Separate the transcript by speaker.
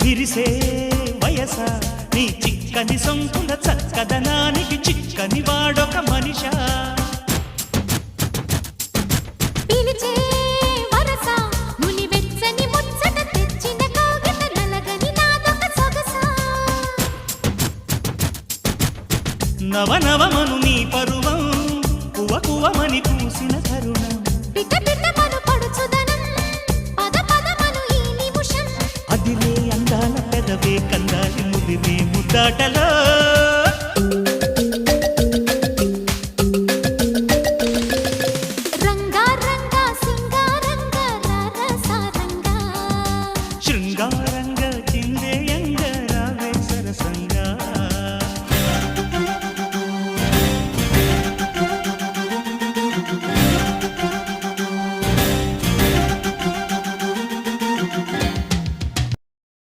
Speaker 1: విరిసే వయస నీ చిక్కని సొంపుల చక్కదనానికి చిక్కని వాడొక మనిషా
Speaker 2: పిలిచే వరస నులి వెచ్చని ముచ్చట తెచ్చిన కాగిత నలగని నాదొక సొగసా
Speaker 1: నవనవమను నీ పరువం కువ కువమని పూసిన తరుణం
Speaker 2: పిట పిటమను పడుచుదనం పద పదమను ఈ నిమిషం
Speaker 1: అదిలే అందాల పెదవే కందాలి ముదిరే ముద్దాటలో
Speaker 2: రంగా రంగా సింగారంగా రరసారంగా
Speaker 1: శృంగారంగా